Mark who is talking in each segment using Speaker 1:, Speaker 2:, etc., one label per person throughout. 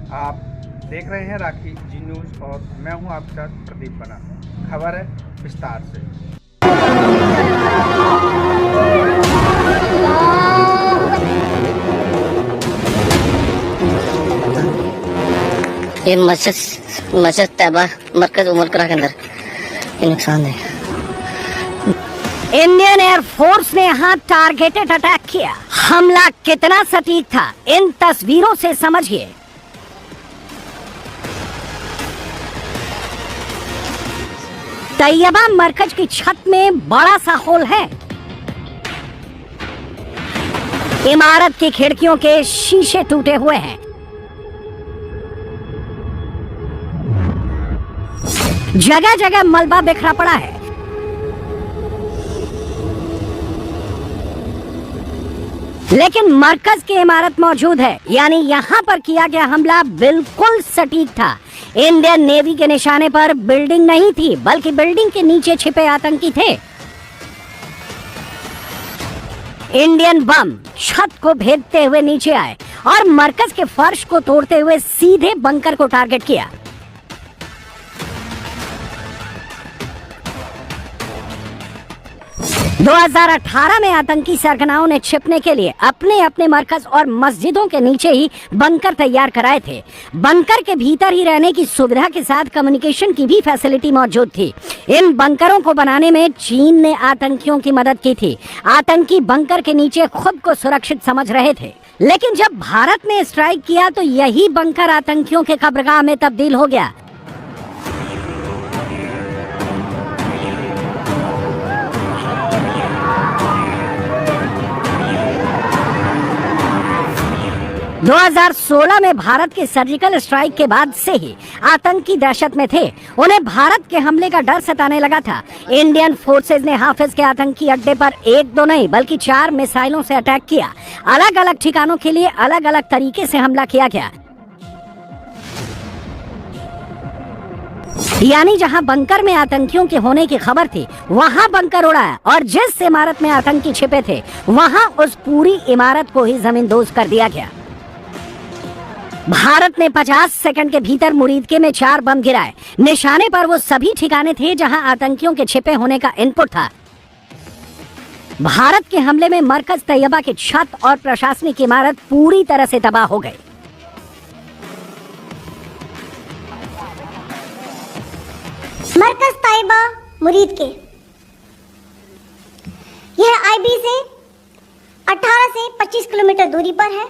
Speaker 1: आप देख रहे हैं राखी जी न्यूज़ और मैं हूं आपका प्रदीप बना। खबर है विस्तार से।
Speaker 2: ये मस्जिद तैयबा मरकज उमर करा के अंदर ये नुकसान है।
Speaker 3: इंडियन एयरफोर्स ने यहाँ टारगेटेड अटैक किया। हमला कितना सटीक था इन तस्वीरों से समझिए। तैयबा मरकज की छत में बड़ा सा होल है। इमारत की खिड़कियों के शीशे टूटे हुए हैं। जगह जगह मलबा बिखरा पड़ा है। लेकिन मरकज की इमारत मौजूद है, यानी यहाँ पर किया गया हमला बिल्कुल सटीक था। इंडियन नेवी के निशाने पर बिल्डिंग नहीं थी, बल्कि बिल्डिंग के नीचे छिपे आतंकी थे। इंडियन बम छत को भेदते हुए नीचे आए और मरकज के फर्श को तोड़ते हुए सीधे बंकर को टारगेट किया। – 2018 में आतंकी सरगनाओं ने छिपने के लिए अपने अपने मरकज और मस्जिदों के नीचे ही बंकर तैयार कराए थे। बंकर के भीतर ही रहने की सुविधा के साथ कम्युनिकेशन की भी फैसिलिटी मौजूद थी। इन बंकरों को बनाने में चीन ने आतंकियों की मदद की थी। आतंकी बंकर के नीचे खुद को सुरक्षित समझ रहे थे, लेकिन जब भारत ने स्ट्राइक किया तो यही बंकर आतंकियों के कब्रगाह में तब्दील हो गया। – 2016 में भारत के सर्जिकल स्ट्राइक के बाद से ही आतंकी दहशत में थे। उन्हें भारत के हमले का डर सताने लगा था। इंडियन फोर्सेज ने हाफिज के आतंकी अड्डे पर 1-2 नहीं बल्कि 4 मिसाइलों से अटैक किया। अलग अलग ठिकानों के लिए अलग अलग तरीके से हमला किया गया। यानी जहां बंकर में आतंकियों के होने की खबर थी वहां बंकर उड़ाया और जिस इमारत में आतंकी छिपे थे वहां उस पूरी इमारत को ही जमींदोज कर दिया गया। भारत ने 50 सेकंड के भीतर मुरीदके में 4 बम गिराए। निशाने पर वो सभी ठिकाने थे जहां आतंकियों के छिपे होने का इनपुट था। भारत के हमले में मरकज तैयबा की छत और प्रशासनिक इमारत पूरी तरह से तबाह हो गई।
Speaker 4: मरकज तैयबा मुरीदके यह आईबी से 18 से 25 किलोमीटर दूरी पर है।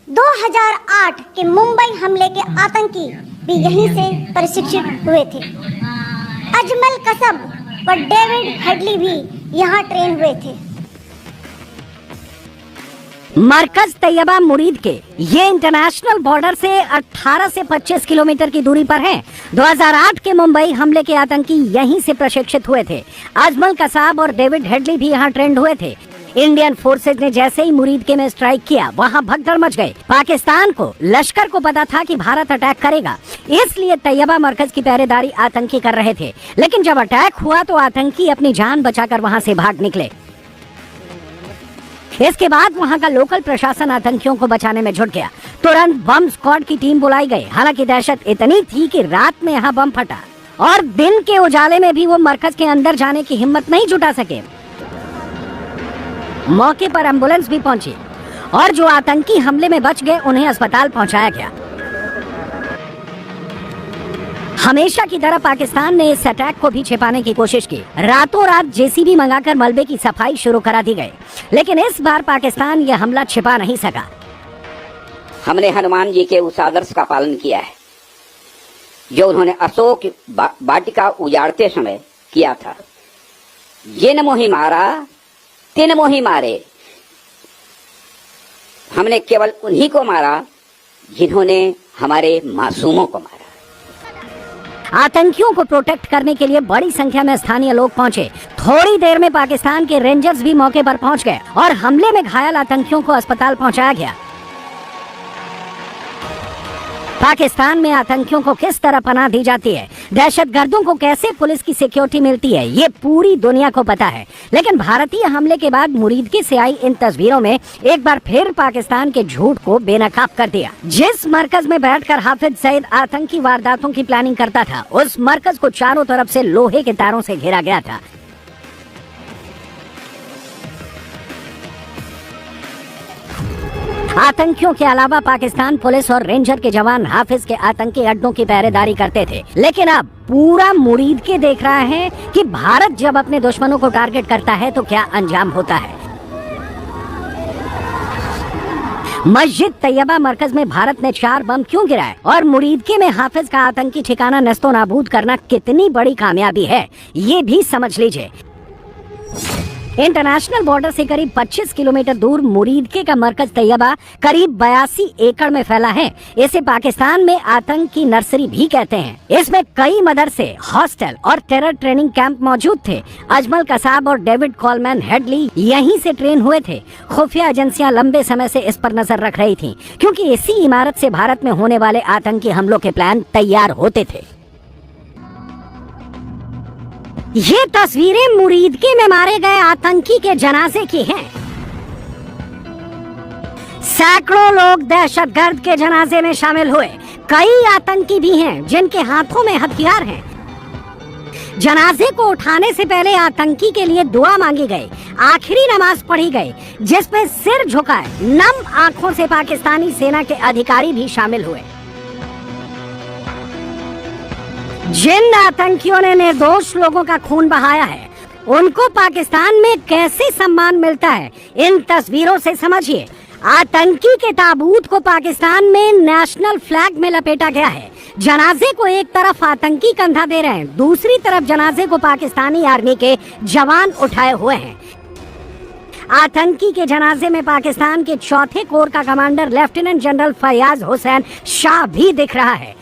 Speaker 4: 2008 के मुंबई हमले के आतंकी भी यहीं से प्रशिक्षित हुए थे। अजमल कसब व डेविड हेडली भी यहाँ ट्रेन हुए थे।
Speaker 3: मरकज तैयबा मुरीदके ये इंटरनेशनल बॉर्डर से 18 से 25 किलोमीटर की दूरी पर है। 2008 के मुंबई हमले के आतंकी यहीं से प्रशिक्षित हुए थे। अजमल कसाब और डेविड हेडली भी यहाँ ट्रेंड हुए थे। इंडियन फोर्सेज ने जैसे ही मुरीदके में स्ट्राइक किया वहां भगदड़ मच गए। पाकिस्तान को लश्कर को पता था कि भारत अटैक करेगा, इसलिए तैयबा मरकज की पहरेदारी आतंकी कर रहे थे। लेकिन जब अटैक हुआ तो आतंकी अपनी जान बचाकर वहां से भाग निकले। इसके बाद वहां का लोकल प्रशासन आतंकियों को बचाने में जुट गया। तुरंत बम स्क्वाड की टीम बुलाई गई। हालांकि दहशत इतनी थी कि रात में यहाँ बम फटा और दिन के उजाले में भी वो मरकज के अंदर जाने की हिम्मत नहीं जुटा सके। मौके पर एम्बुलेंस भी पहुंची और जो आतंकी हमले में बच गए उन्हें अस्पताल पहुंचाया गया। हमेशा की तरह पाकिस्तान ने इस अटैक को भी छिपाने की कोशिश की। रातों रात जेसीबी मंगाकर मलबे की सफाई शुरू करा दी गई, लेकिन इस बार पाकिस्तान यह हमला छिपा नहीं सका।
Speaker 5: हमने हनुमान जी के उस आदर्श का पालन किया है जो उन्होंने अशोक वाटिका उजाड़ते समय किया था। जिन मोहि मारा तिन मोहि मारे। हमने केवल उन्हीं को मारा जिन्होंने हमारे मासूमों को मारा।
Speaker 3: आतंकियों को प्रोटेक्ट करने के लिए बड़ी संख्या में स्थानीय लोग पहुंचे। थोड़ी देर में पाकिस्तान के रेंजर्स भी मौके पर पहुंच गए और हमले में घायल आतंकियों को अस्पताल पहुंचाया गया। पाकिस्तान में आतंकियों को किस तरह पनाह दी जाती है, दहशतगर्दों को कैसे पुलिस की सिक्योरिटी मिलती है, ये पूरी दुनिया को पता है। लेकिन भारतीय हमले के बाद मुरीदकी से आई इन तस्वीरों में एक बार फिर पाकिस्तान के झूठ को बेनकाब कर दिया। जिस मरकज में बैठकर हाफिज सईद आतंकी वारदातों की प्लानिंग करता था, उस मरकज को चारों तरफ से लोहे के तारों से घेरा गया था। आतंकियों के अलावा पाकिस्तान पुलिस और रेंजर के जवान हाफिज के आतंकी अड्डों की पहरेदारी करते थे। लेकिन अब पूरा मुरीद के देख रहा है कि भारत जब अपने दुश्मनों को टारगेट करता है तो क्या अंजाम होता है। मस्जिद तैयबा मरकज में भारत ने 4 बम क्यों गिराए और मुरीदके में हाफिज का आतंकी ठिकाना नस्तो नाबूद करना कितनी बड़ी कामयाबी है, ये भी समझ लीजिए। इंटरनेशनल बॉर्डर से करीब 25 किलोमीटर दूर मुरीदके का मरकज तैयबा करीब 82 एकड़ में फैला है। इसे पाकिस्तान में आतंक की नर्सरी भी कहते हैं। इसमें कई मदरसे, हॉस्टल और टेरर ट्रेनिंग कैंप मौजूद थे। अजमल कसाब और डेविड कॉलमैन हेडली यहीं से ट्रेन हुए थे। खुफिया एजेंसियां लंबे समय से इस पर नजर रख रही थीं, क्योंकि इसी इमारत से भारत में होने वाले आतंकी हमलों के प्लान तैयार होते थे। ये तस्वीरें मुरीदके में मारे गए आतंकी के जनाजे की हैं। सैकड़ों लोग दहशतगर्द के जनाजे में शामिल हुए। कई आतंकी भी हैं जिनके हाथों में हथियार हैं। जनाजे को उठाने से पहले आतंकी के लिए दुआ मांगी गई, आखिरी नमाज पढ़ी गई, जिसमें सिर झुकाए नम आंखों से पाकिस्तानी सेना के अधिकारी भी शामिल हुए। जिन आतंकियों ने निर्दोष लोगों का खून बहाया है, उनको पाकिस्तान में कैसे सम्मान मिलता है, इन तस्वीरों से समझिए। आतंकी के ताबूत को पाकिस्तान में नेशनल फ्लैग में लपेटा गया है। जनाजे को एक तरफ आतंकी कंधा दे रहे हैं, दूसरी तरफ जनाजे को पाकिस्तानी आर्मी के जवान उठाए हुए हैं। आतंकी के जनाजे में पाकिस्तान के 4थे कोर का commander lieutenant general Fayaz Hussain Shah भी दिख रहा है।